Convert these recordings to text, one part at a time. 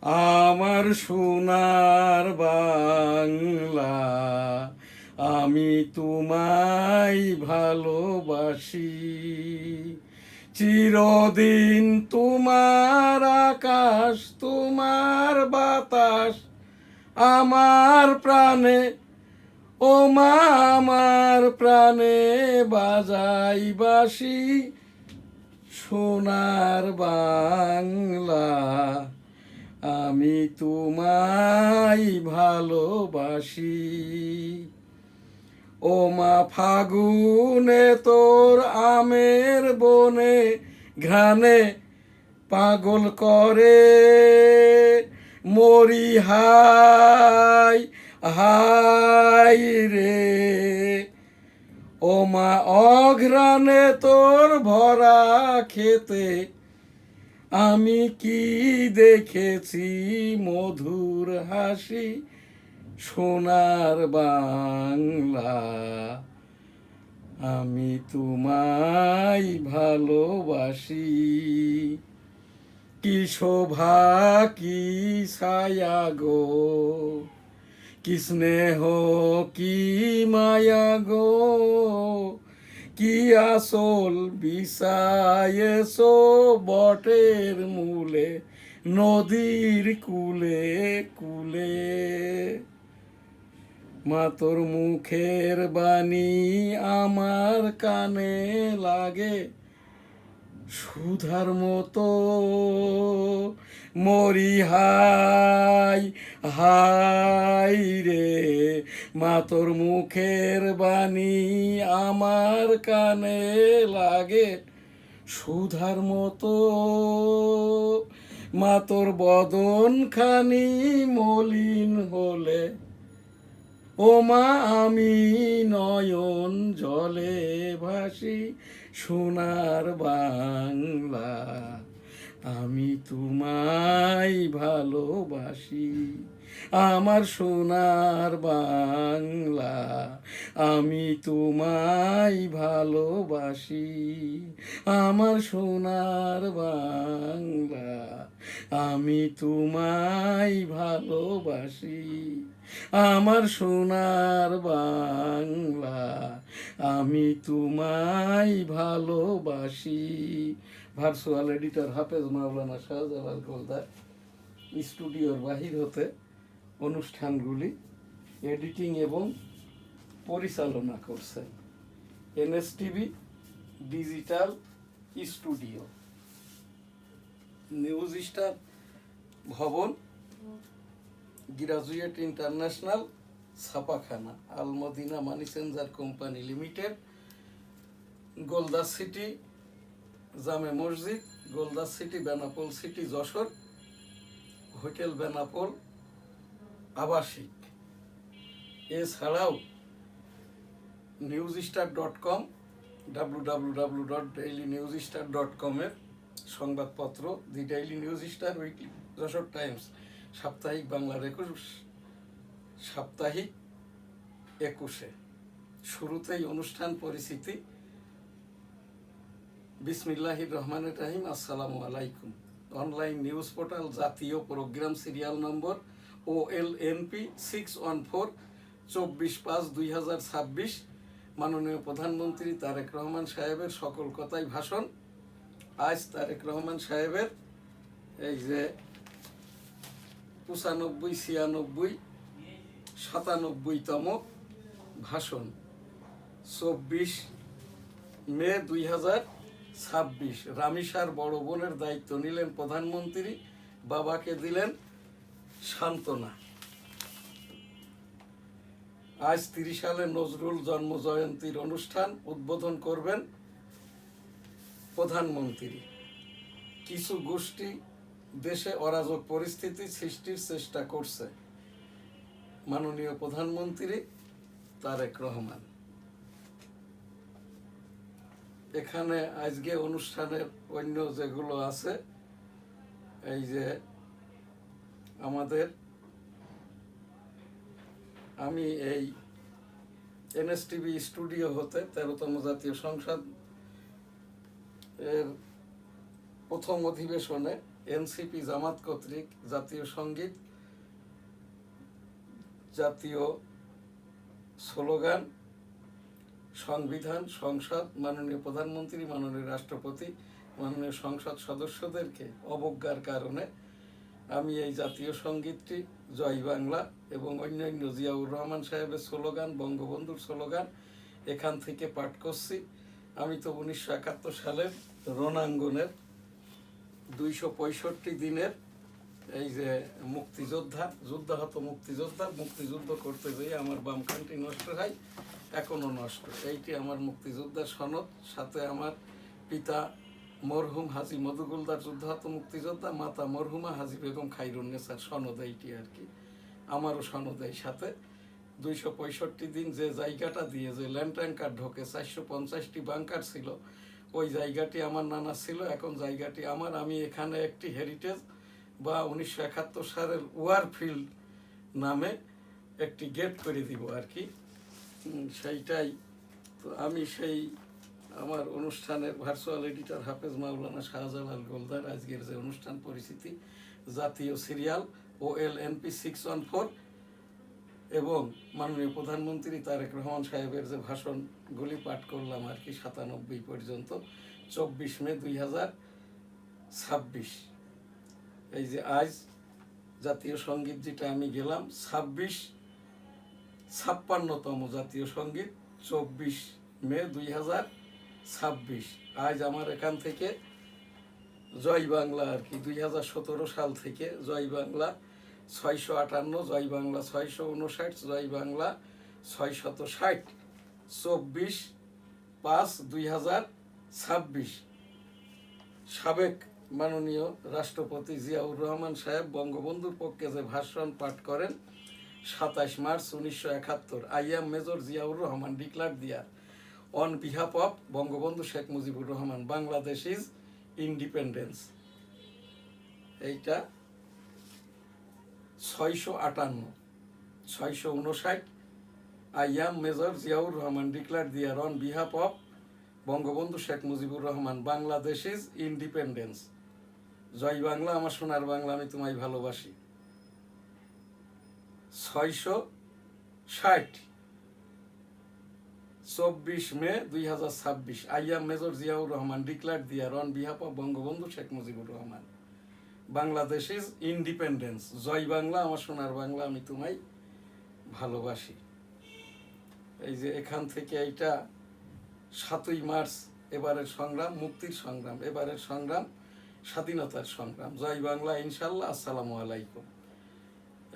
আমার সোনার বাংলা, আমি তোমায় ভালোবাসি। চিরদিন তোমার আকাশ, তোমার বাতাস আমার প্রাণে, ও মা আমার প্রাণে বাজাই বাঁশি। সোনার বাংলা, আমি তোমায় ভালোবাসি। ও মা ফাগুনে তোর আমের বনে ঘ্রাণে পাগল করে মরি হাই হাই রে। ও মা অঘ্রাণে তোর ভরা খেতে আমি কি দেখেছি মধুর হাসি। সোনার বাংলা, আমি তোমায় ভালোবাসি। কি শোভা কি ছায়া গো, কি স্নেহ কি মায়া গো, কি আসল বিছায়েছো বটের মূলে নদীর কূলে কূলে। মা তোর মুখের বাণী আমার কানে লাগে সুধার মতো মরি হাই হাই রে। মা তোর মুখের বাণী আমার কানে লাগে সুধার মতো। মা তোর বদন খানি মলিন হলে, ও মা আমি নয়ন জলে ভাসি। সোনার বাংলা, আমি তোমায় ভালোবাসি। আমার সোনার বাংলা, আমি তোমায় ভালোবাসি। আমার সোনার বাংলা, আমি তোমায় ভালোবাসি। আমার সোনার বাংলা, আমি তোমায় ভালোবাসি। ভার্চুয়াল এডিটর হাফেজ মাওলানা শাহজালাল গোলদার স্টুডিওর বাহির হতে অনুষ্ঠানগুলি এডিটিং এবং পরিচালনা করছেন NSTV digital studio, news star ভবন, গ্রাজুয়েট ইন্টারন্যাশনাল ছাপাখানা, Al Madina money changer company limited, Goldas city জামে মসজিদ, Goldas city Benapole city Jessore, hotel Benapole আবাসিক। এছাড়াও newsstar.com www.dailynewsstar.com এর সংবাদপত্র the daily news star, weekly Jessore times, সাপ্তাহিক বাংলার 21, সাপ্তাহিক 21-এ। শুরুতেই অনুষ্ঠান পরিচিতি। বিসমিল্লাহির রহমানির রহিম। আসসালামু আলাইকুম। অনলাইন নিউজ পোর্টাল জাতীয় প্রোগ্রাম সিরিয়াল নম্বর OLNP 614 24/5/2026। মাননীয় প্রধানমন্ত্রী তারেক রহমান সাহেবের সকল কথাই ভাষণ। আজ তারেক রহমান সাহেবের এই যে 95, 96, 97তম ভাষণ 24 মে 2026। রামিসার বড় বোনের দায়িত্ব নিলেন প্রধানমন্ত্রী, বাবাকে দিলেন সান্ত্বনা। আজ 30 সালে নজরুল জন্ম জয়ন্তীর অনুষ্ঠান উদ্বোধন করবেন প্রধানমন্ত্রী। কিছু গোষ্ঠী দেশে অরাজক পরিস্থিতি সৃষ্টির চেষ্টা করছে মাননীয় প্রধানমন্ত্রী তারেক রহমান। এখানে আজকে অনুষ্ঠানের অন্য যেগুলো আছে, এই যে আমাদের আমি এই এনএসটিভি স্টুডিও হতে 13তম জাতীয় সংসদ এর প্রথম অধিবেশনে এনসিপি জামাত কর্তৃক জাতীয় সঙ্গীত, জাতীয় স্লোগান, সংবিধান, সংসদ, মাননীয় প্রধানমন্ত্রী, মাননীয় রাষ্ট্রপতি, মাননীয় সংসদ সদস্যদেরকে অবজ্ঞার কারণে আমি এই জাতীয় সঙ্গীতটি জয় বাংলা এবং অন্যান্য জিয়াউর রহমান সাহেবের স্লোগান, বঙ্গবন্ধুর স্লোগান এখান থেকে পাঠ করছি। আমি তো 1971 সালের রণাঙ্গনের 265 দিনের এই যে মুক্তিযোদ্ধা, যুদ্ধাহত মুক্তিযোদ্ধা, মুক্তিযুদ্ধ করতে যেয়ে আমার বাম কানটি নষ্ট হয়, এখনো নষ্ট। এইটি আমার মুক্তিযোদ্ধার সনদ, সাথে আমার পিতা মরহুম হাজী মধুগুলদার যুদ্ধাহত মুক্তিযোদ্ধা, মাতা মরহুমা হাজী বেগম খাইরুন্নেসার সনদ এইটি আর কি। আমারও সনদ এই সাথে। 265 দিন যে জায়গাটা দিয়ে যে ল্যান্ড ট্যাঙ্কার ঢোকে, 450টি বাংকার ছিল, ওই জায়গাটি আমার নানা ছিল, এখন জায়গাটি আমার। আমি এখানে একটি হেরিটেজ বা 1971 সালের ওয়ারফিল্ড নামে একটি গেট করে দিব আর কি। সেইটাই তো আমি সেই আমার অনুষ্ঠানের ভার্চুয়াল এডিটর হাফেজ মাওলানা শাহজালাল গোলদার আজকের যে অনুষ্ঠান পরিচিতি জাতীয় সিরিয়াল OLNP 614 এবং মাননীয় প্রধানমন্ত্রী তারেক রহমান সাহেবের যে ভাষণগুলি পাঠ করলাম আর কি 97 পর্যন্ত, 24 মে 2026। এই যে আজ জাতীয় সঙ্গীত যেটা আমি গেলাম 56তম জাতীয় সঙ্গীত, 24 মে 2026। আজ আমার এখান থেকে জয় বাংলা আর কি 2017 সাল থেকে জয় বাংলা 658, জয় বাংলা 659, জয় বাংলা 660, 24/5/2026। সাবেক মাননীয় রাষ্ট্রপতি জিয়াউর রহমান সাহেব বঙ্গবন্ধুর পক্ষে যে ভাষণ পাঠ করেন 27 March 1971, I am major Ziaur Rahman declare there on behalf of Bangabandhu Sheikh Mujibur Rahman, Bangladesh is independence. এইটা 658, 659, I am major Ziaur Rahman declare there on behalf of Bangabandhu Sheikh Mujibur Rahman, Bangladesh is independence. জয় বাংলা আমার সোনার বাংলা, আমি তোমায় ভালোবাসি। 660, 24 মে 2026, I am major Ziaur Rahman declare there on behalf of Bangabandhu Sheikh Mujibur Rahman, Bangladesh is independence. জয় বাংলা আমার সোনার বাংলা, আমি তোমায় ভালোবাসি। এই যে এখান থেকে এইটা 7ই মার্চ এবারের সংগ্রাম, মুক্তির সংগ্রাম, এবারের সংগ্রাম স্বাধীনতার সংগ্রাম। জয় বাংলা ইনশাল্লাহ। আসসালামু আলাইকুম।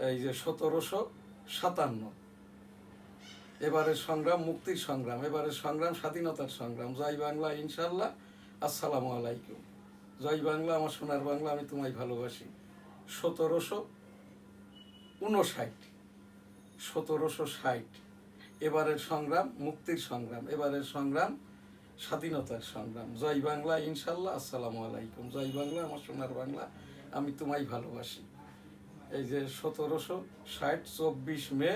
এই যে 1757, এবারের সংগ্রাম মুক্তির সংগ্রাম, এবারের সংগ্রাম স্বাধীনতার সংগ্রাম। জয় বাংলা ইনশাল্লাহ। আসসালামু আলাইকুম। জয় বাংলা আমার সোনার বাংলা, আমি তোমায় ভালোবাসি। 1759, 1760, এবারের সংগ্রাম মুক্তির সংগ্রাম, এবারের সংগ্রাম স্বাধীনতার সংগ্রাম। জয় বাংলা ইনশাল্লাহ। আসসালামু আলাইকুম। জয় বাংলা আমার সোনার বাংলা, আমি তোমায় ভালোবাসি। এই যে 1760, 24 মে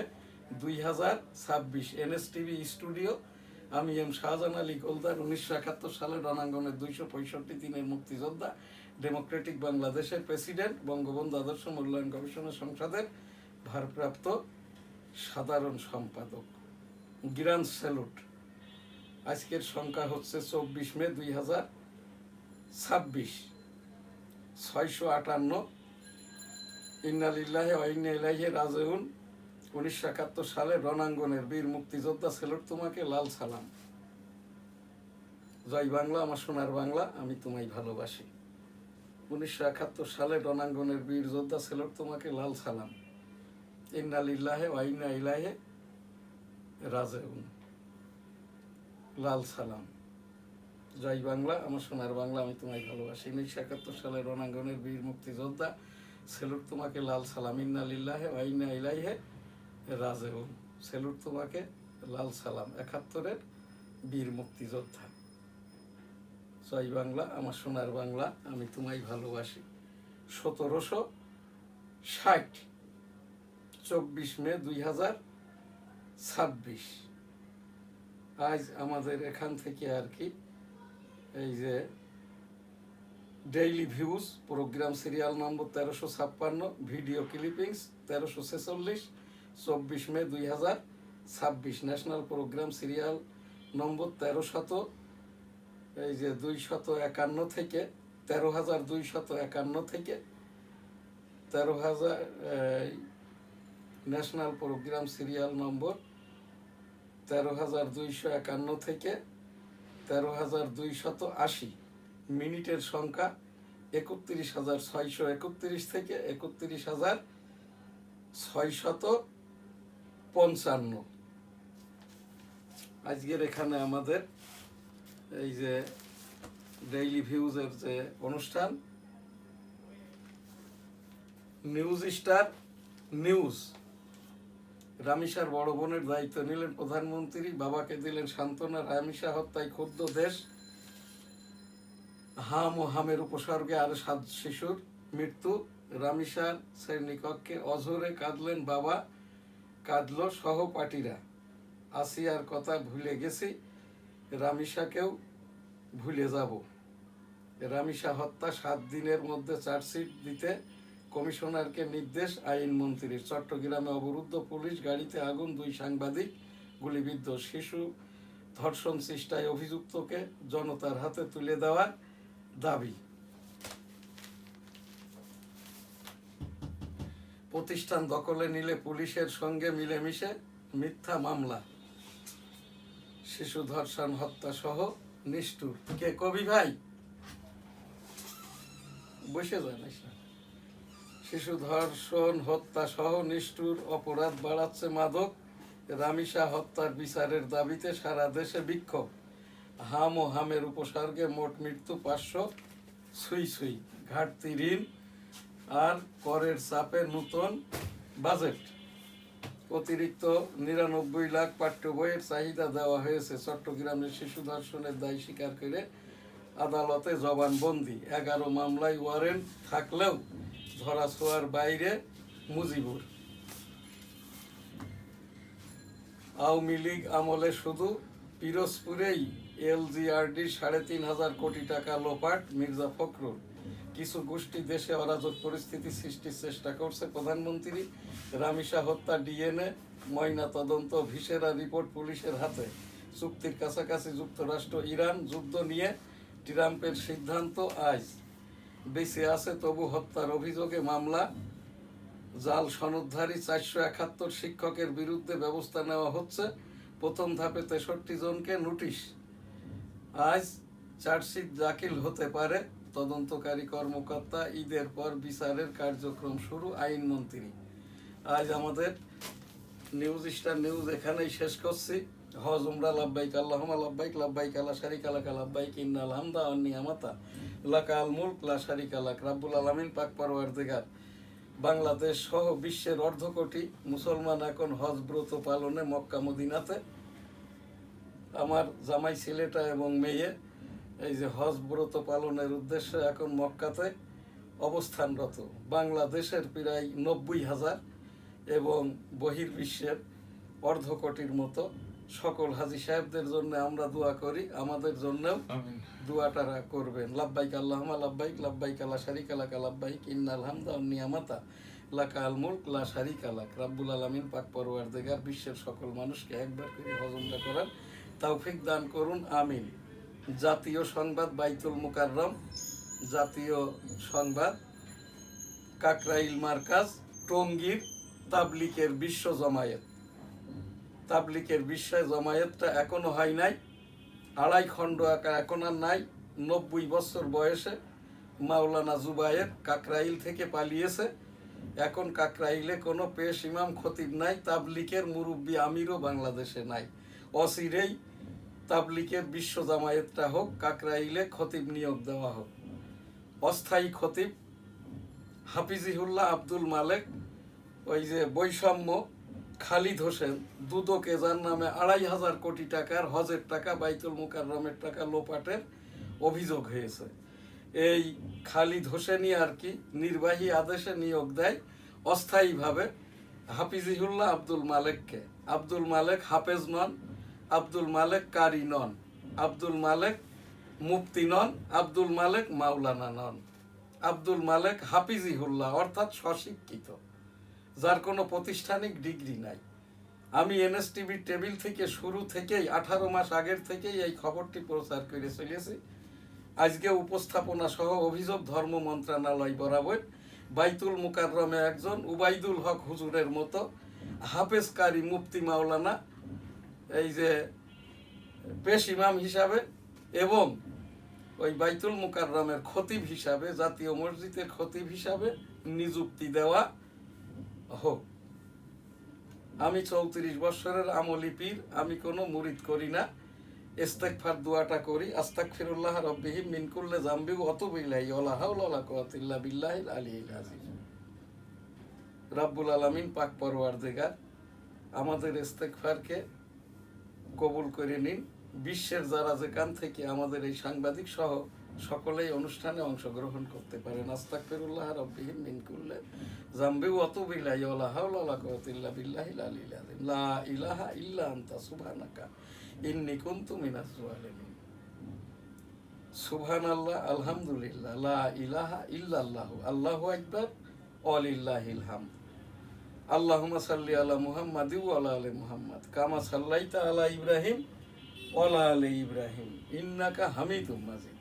2026, NSTV স্টুডিও। আমি এম শাহজাহান আলী গোলদার, 1971 সালের রণাঙ্গনের 265 দিনের মুক্তিযোদ্ধা, ডেমোক্রেটিক বাংলাদেশের প্রেসিডেন্ট, বঙ্গবন্ধু আদর্শ মূল্যায়ন গবেষণা সংসদের ভারপ্রাপ্ত সাধারণ সম্পাদক। Grand salute. আজকের সংখ্যা হচ্ছে 24 মে 2026, 658, ইন্না লিল্লাহি ওয়া ইন্না ইলাইহি রাজিউন। 1971 সালে রণাঙ্গনের বীর মুক্তিযোদ্ধা, স্যালুট তোমাকে, লাল সালাম। জয় বাংলা আমার সোনার বাংলা, আমি তোমায় ভালোবাসি। 1971 সালে রণাঙ্গনের বীর যোদ্ধা, স্যালুট তোমাকে, লাল সালাম। ইন্না লিল্লাহি ওয়া ইন্না ইলাইহি রাজিউন, লাল সালাম। জয় বাংলা আমার সোনার বাংলা, আমি তোমায় ভালোবাসি। 1971 সালে রণাঙ্গনের বীর মুক্তিযোদ্ধা, স্যালুট তোমাকে, লাল সালাম। ইন্না লিল্লাহি ওয়া ইন্না ইলাইহি রাজিউন, স্যালুট তোমাকে, লাল সালাম। 71-এর বীর মুক্তিযোদ্ধা। জয় বাংলা আমার সোনার বাংলা, আমি তোমায় ভালোবাসি। 1760, 24 মে 2026। আজ আমাদের এখান থেকে আর কি এই যে daily views program serial number 1356, video clippings 1346, 24 মে 2026। ন্যাশনাল প্রোগ্রাম সিরিয়াল নম্বর 1300, এই যে 251 থেকে 13,251 থেকে 13,000, ন্যাশনাল প্রোগ্রাম সিরিয়াল নম্বর 13,251 থেকে 13,280। মিনিটের সংখ্যা 31,631 থেকে 31,655। আজকের এখানে আমাদের এই যে ডেইলি ভিউজের যে অনুষ্ঠান, নিউজ স্টার নিউজ। রামিসার বড় বোনের দায়িত্ব নিলেন প্রধানমন্ত্রী, বাবাকে দিলেন সান্ত্বনা। রামিসা হত্যায় ক্ষুব্ধ দেশ, হাম ও হামের উপসর্গে আরো 7 শিশুর মৃত্যু। রামিসার শ্রেণীকক্ষে অঝরে কাঁদলেন বাবা, কাঁদল সহপাঠীরা। আসিয়ার কথা ভুলে গেছি, রামিসাকেও ভুলে যাব। রামিসা হত্যা 7 দিনের মধ্যে চার্জশিট দিতে কমিশনারকে নির্দেশ আইনমন্ত্রীর। চট্টগ্রামে অবরুদ্ধ পুলিশ, গাড়িতে আগুন, 2 সাংবাদিক গুলিবিদ্ধ। শিশু ধর্ষণ চেষ্টায় অভিযুক্তকে জনতার হাতে তুলে দেওয়ার দাবি। প্রতিষ্ঠান দখলে নিলে পুলিশের সঙ্গে মিলেমিশে মিথ্যা মামলা। শিশু ধর্ষণ হত্যা সহ নিষ্ঠুর। কে কবি ভাই বসে যান। শিশু ধর্ষণ হত্যা সহ নিষ্ঠুর অপরাধ বাড়াচ্ছে মাদক। রামিসা হত্যার বিচারের দাবিতে সারা দেশে বিক্ষোভ। হাম ও হামের উপসর্গে মোট মৃত্যু 500 ছুঁই ছুঁই। ঘাটতি ঋণ আর করের চাপে নতুন বাজেট। অতিরিক্ত 99 লাখ পাঠ্য বইয়ের চাহিদা দেওয়া হয়েছে। চট্টগ্রামের শিশু ধর্ষণের দায় স্বীকার করে আদালতে জবানবন্দি। 11 মামলায় ওয়ারেন্ট থাকলেও ধরাছোঁয়ার বাইরে মুজিবুর। আওয়ামী লীগ আমলে শুধু পিরোজপুরেই এলজিআরডি 3.5 কোটি টাকা লোপাট। মির্জা ফখরুল। কিছু গোষ্ঠী দেশে অরাজক পরিস্থিতি সৃষ্টির চেষ্টা করছে প্রধানমন্ত্রী। রামিসা হত্যা ডিএনএ ময়না তদন্ত, ভিসেরা রিপোর্ট পুলিশের হাতে। চুক্তির কাছাকাছি যুক্তরাষ্ট্র ইরান, যুদ্ধ নিয়ে ট্রাম্পের সিদ্ধান্ত আজ। বেঁচে আছে তবু হত্যার অভিযোগে মামলা। জাল সনদধারী 471 শিক্ষকের বিরুদ্ধে ব্যবস্থা নেওয়া হচ্ছে। প্রথম ধাপে 63 জনকে নোটিশ। আজ চার্জশিট দাখিল হতে পারে। তদন্তকারী কর্মকর্তা। ঈদের পর বিচারের কার্যক্রম শুরু। আইনমন্ত্রী। আজ আমাদের নিউজ স্টার নিউজ এখানেই শেষ করছি। হজ উমরা লাব্বাইক আল্লাহুম্মা লাব্বাইক, লাব্বাইক লা শারিকা লাকা লাব্বাইক, ইন্নাল হামদা ওয়ান নিয়ামাতা লাকাল মুলক লা শারিকা লাক। রাব্বুল আলামিন পাক পরওয়ারদিগার বাংলাদেশ সহ বিশ্বের 1.5 কোটি মুসলমান এখন হজ ব্রত পালনে মক্কা মদিনাতে। আমার জামাই ছেলেটা এবং মেয়ে এই যে হজ ব্রত পালনের উদ্দেশ্যে এখন মক্কাতে অবস্থানরত। বাংলাদেশের প্রায় 90,000 এবং বহির্বিশ্বের 1.5 কোটির মতো সকল হাজী সাহেবদের জন্য আমরা দোয়া করি, আমাদের জন্যও দোয়াটা করবেন। লাব্বাইক আল্লাহুম্মা লাব্বাইক, লাব্বাইক লা শারিকা লাকা লাব্বাইক, ইন্নাল হামদা ওয়ান নিয়ামাতা লাকাল মুলক লা শারিকা লাক। রাব্বুল আলামিন পাক পরওয়ারদিগার বিশ্বের সকল মানুষকে একবার করে হজ উমরা করার তৌফিক দান করুন, আমিন। জাতীয় সংবাদ বাইতুল মুকাররম, জাতীয় সংবাদ কাকরাইল মার্কাজ, টঙ্গীর তাবলিকের বিশ্ব জমায়েত। তাবলিকের বিশ্ব জমায়েতটা এখনো হয় নাই। 2.5 খণ্ড আঁকা এখন আর নাই। 90 বছর বয়সে মাওলানা জুবায়ের কাকরাইল থেকে পালিয়েছে। এখন কাকরাইলে কোনো পেশ ইমাম খতিব নাই। তাবলিকের মুরব্বী আমিরও বাংলাদেশে নাই। অচিরেই তাবলিকের বিশ্ব জামায়াতটা হোক, কাকরাইলে খতিব নিয়োগ দেওয়া হোক। অস্থায়ী খতিব হাফিজিহুল্লাহ আব্দুল মালেক, ওই যে বৈষম্য খালিদ হোসেন দুদকে, যার নামে 2,500 কোটি টাকার হজের টাকা, বাইতুল মুকাররমের টাকা লোপাটের অভিযোগ হয়েছে। এই খালিদ হোসেনই আর কি নির্বাহী আদেশে নিয়োগ দেয় অস্থায়ীভাবে হাফিজিহুল্লাহ আব্দুল মালেককে। আব্দুল মালেক হাফেজ নন, আব্দুল মালেক কারি নন, আব্দুল মালেক মুফতি নন, আব্দুল মালেক মাওলানা নন, আব্দুল মালেক হাফিজিহুল্লাহ অর্থাৎ স্বশিক্ষিত, যার কোনো প্রাতিষ্ঠানিক ডিগ্রি নাই। আমি এনএসটিভির টেবিল থেকে শুরু থেকেই 18 মাস আগের থেকেই এই খবরটি প্রচার করে চলেছি। আজকে উপস্থাপনা সহ অভিযোগ ধর্ম মন্ত্রণালয় বরাবর বাইতুল মুকাররমে একজন উবাইদুল হক হুজুরের মতো হাফেজকারী মুফতি মাওলানা এই যে পেশ ইমাম হিসাবে এবং ওই বাইতুল মুকাররমের খতিব হিসাবে, জাতীয় মসজিদের খতিব হিসাবে নিযুক্তি দেওয়া হোক। আমি 34 বছরের আমলি পীর, আমি কোনো মুরিদ করি না। ইস্তেগফার দোয়াটা করি, আস্তাগফিরুল্লাহ রাব্বিহি মিন কুল্লি যামবি ওয়া আতুবু ইলাইহি ওয়া লা হাওলা ওয়া লা কুওয়াতা ইল্লা বিল্লাহিল আলিয়্যিল আযীম। রব্বুল আলামিন পাক পরওয়ারদিগার আমাদের ইস্তেগফারকে কবুল করে নিন। বিশ্বের যারা যেখান থেকে আমাদের এই সাংবাদিক সহ সকলেই অনুষ্ঠানে অংশগ্রহণ করতে পারেন। আস্তাগফিরুল্লাহ রাব্বিহি মিন কুল্লি যামবি ওয়া আতুবু ইলাইহি ওয়া লা হাওলা ওয়া লা কুওয়াতা ইল্লা বিল্লাহিল আলিয়্যিল আযীম। লা ইলাহা ইল্লা আনতা সুবহানাকা ইন্নী কুনতু মিনাজ জালিমিন। সুবহানাল্লাহ, আলহামদুলিল্লাহ, লা ইলাহা ইল্লাল্লাহু, আল্লাহু আকবার, ওয়ালিল্লাহিল হামদ। আল্লাহুম্মা সাল্লি আলা মুহাম্মাদি ওয়া আলা আলি মুহাম্মাদ কামা সাল্লাইতা আলা ইব্রাহিম ওয়া আলা আলি ইব্রাহিম ইন্নাকা হামিদুম মাজিদ।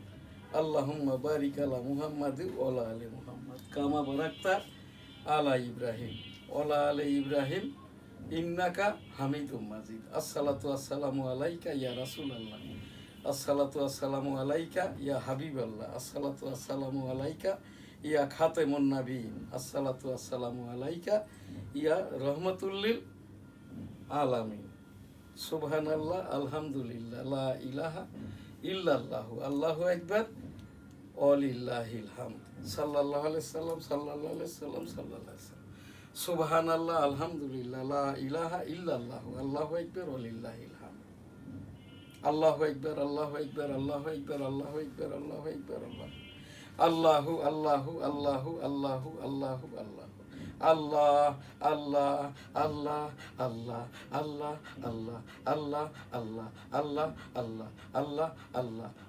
আল্লাহুম্মা বারিক আলা মুহাম্মাদি ওয়া আলা আলি মুহাম্মাদ কামা বারাকতা আলা ইব্রাহিম ওয়া আলা আলি ইব্রাহিম ইন্নাকা হামিদুম মাজিদ। আসসালাতু আসসালামু আলাইকা ইয়া রাসূলুল্লাহ, আসসালাতু আসসালামু আলাইকা ইয়া হাবিবাল্লাহ, আসসালাতু আসসালামু আলাইকা ইয়া খাতেমুন নাবিয়িন, আসসালাতু আসসালামু আলাইকা ইয়া রহমাতুল লিল আলামিন। সুবহানাল্লাহ, আলহামদুলিল্লাহ, লা ইলাহা ইল্লাল্লাহু, আল্লাহু আকবার, ওয়ালিল্লাহিল হামদ। সাল্লাল্লাহু আলাইহি সাল্লাম, সাল্লাল্লাহু আলাইহি সাল্লাম, সাল্লাল্লাহু আলাইহি সাল্লাম। সুবহানাল্লাহ, আলহামদুলিল্লাহ, লা ইলাহা ইল্লাল্লাহু, আল্লাহু আকবার, ওয়ালিল্লাহিল হামদ। আল্লাহু আকবার, আল্লাহু আকবার, আল্লাহু আকবার, আল্লাহু আকবার, আল্লাহু আকবার, আল্লাহু আল্লাহু আল্লাহু আল্লাহু আল্লাহু আল্লাহ, আল্লাহ আল্লাহ আল্লাহ আল্লাহ আল্লাহ আল্লাহ আল্লাহ আল্লাহ আল্লাহ আল্লাহ আল্লাহ আল্লাহ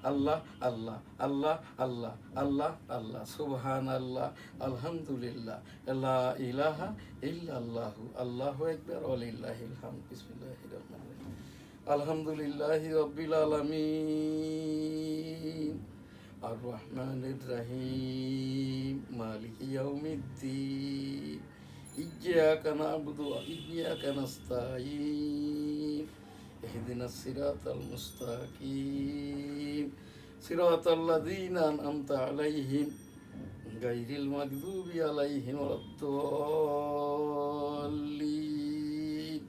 আল্লাহ আল্লাহ আল্লাহ আল্লাহ আল্লাহ আল্লাহ। সুবহানাল্লাহ, আলহামদুলিল্লাহ, লা ইলাহা ইল্লাল্লাহু, আল্লাহু আকবার, ওয়ালিল্লাহিল হামদ। বিসমিল্লাহির রহমানির রহিম। আলহামদুলিল্লাহি রাব্বিল আলামিন আর রহমানির রহিম মালিকি ইয়াউমিদ্দিন ইয়্যাকা না'বুদু ওয়া ইয়্যাকা নাস্তাঈন ইহদিনাস সিরাতাল মুস্তাকিম সিরাতাল লাযীনা আন'আমতা আলাইহিম গায়রিল মাগদুবি আলাইহিম ওয়ালাদ-দাল্লিন।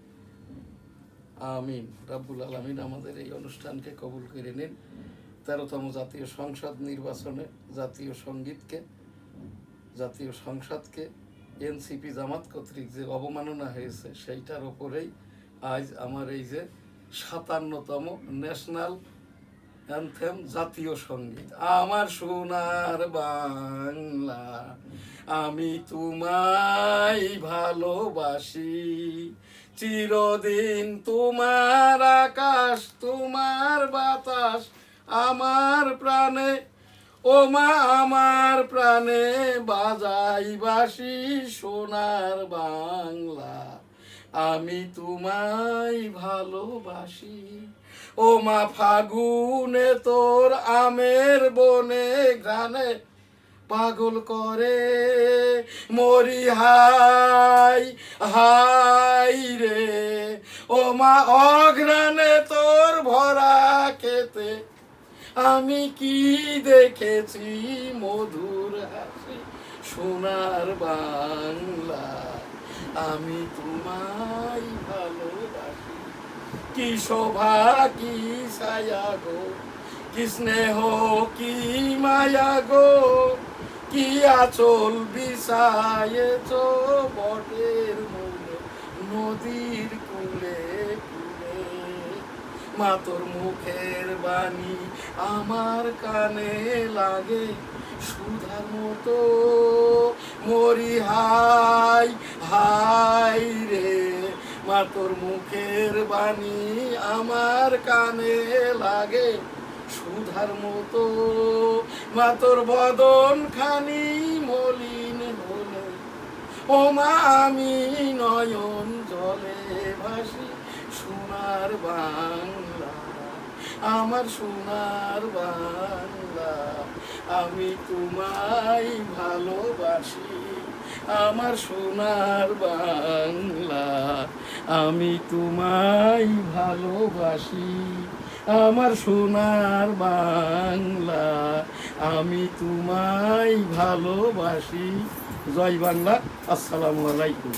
আমিন। রাব্বুল আলামিন আমাদের এই অনুষ্ঠানকে কবুল করে নিন। 13তম জাতীয় সংসদ নির্বাচনে জাতীয় সংসদকে এনসিপি জামাত কর্তৃক যে অবমাননা হয়েছে সেইটার ওপরেই আজ আমার এই যে 57তম ন্যাশনাল অ্যানথেম জাতীয় সঙ্গীত। আমার সোনার বাংলা আমি তোমায় ভালোবাসি, চিরদিন তোমার আকাশ তোমার বাতাস আমার প্রাণে, ও মা আমার প্রাণে বাজাই বাঁশি সোনার বাংলা আমি তোমায় ভালোবাসি। ও মা ফাগুনে তোর আমের বনে গানে পাগল করে মরি হাই হাই রে। ও মা অঘ্রাণে তোর ভরা খেতে আমি কি দেখেছি মধুর হাসি সোনার বাংলা আমি তোমায় ভালোবাসি। কি শোভা কি ছায়া গো, কি স্নেহ কি মায়া গো, কি আঁচল বিছায়েছ বটের মূলে নদীর কূলে কূলে। মা তোর মুখের বাণী আমার কানে লাগে সুধার মতো মরি হাই হাই রে। মা তোর মুখের বাণী আমার কানে লাগে সুধার মতো মা তোর বদন খানি মলিন হলে ও মা আমি নয়ন জলে ভাসি সোনার বাংলা আমার সোনার বাংলা আমি তোমায় ভালোবাসি আমার সোনার বাংলা আমি তোমায় ভালোবাসি আমার সোনার বাংলা আমি তোমায় ভালোবাসি। জয় বাংলা। আসসালামু আলাইকুম।